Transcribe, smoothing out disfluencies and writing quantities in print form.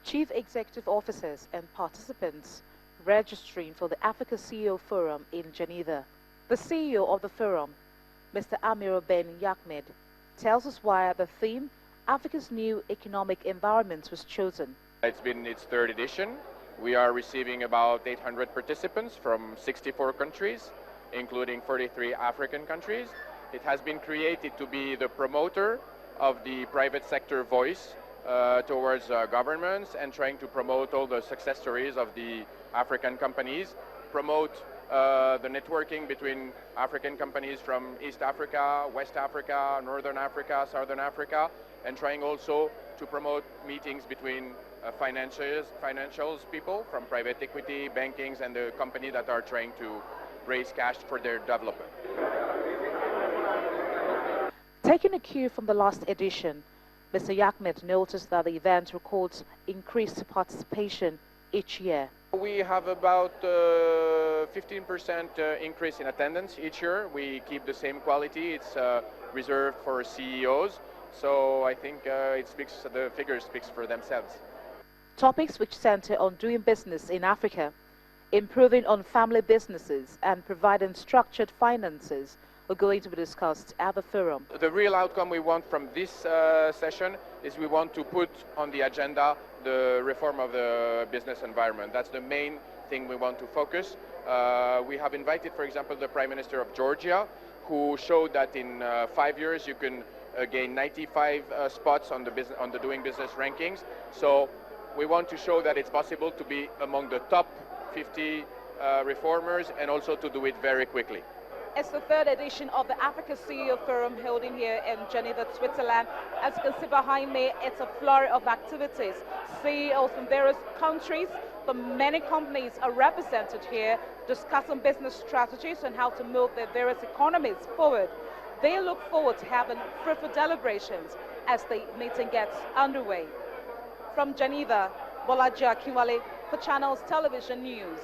chief executive officers and participants registering for the Africa CEO Forum in Geneva. The CEO of the forum, Mr. Amir Ben Yahmed, tells us why the theme Africa's New Economic Environment was chosen. It's been its third edition. We are receiving about 800 participants from 64 countries, including 43 African countries. It has been created to be the promoter of the private sector voice towards governments and trying to promote all the success stories of the African companies, promote the networking between African companies from East Africa, West Africa, Northern Africa, Southern Africa, and trying also to promote meetings between financials people from private equity, bankings, and the company that are trying to raise cash for their development. Taking a cue from the last edition, Mr. Yahmed noticed that the event records increased participation each year. We have about 15% increase in attendance each year. We keep the same quality. It's reserved for CEOs. So I think the figures speak for themselves. Topics which center on doing business in Africa, improving on family businesses, and providing structured finances are going to be discussed at the forum. The real outcome we want from this session is we want to put on the agenda the reform of the business environment. That's the main thing we want to focus. We have invited, for example, the Prime Minister of Georgia, who showed that in 5 years you can gain 95 spots on the doing business rankings. So we want to show that it's possible to be among the top 50 reformers and also to do it very quickly. It's the third edition of the Africa CEO Forum holding here in Geneva, Switzerland. As you can see behind me, it's a flurry of activities. CEOs from various countries, from many companies are represented here, discussing business strategies and how to move their various economies forward. They look forward to having fruitful deliberations as the meeting gets underway. From Geneva, Bolaji Akinwale for Channels Television News.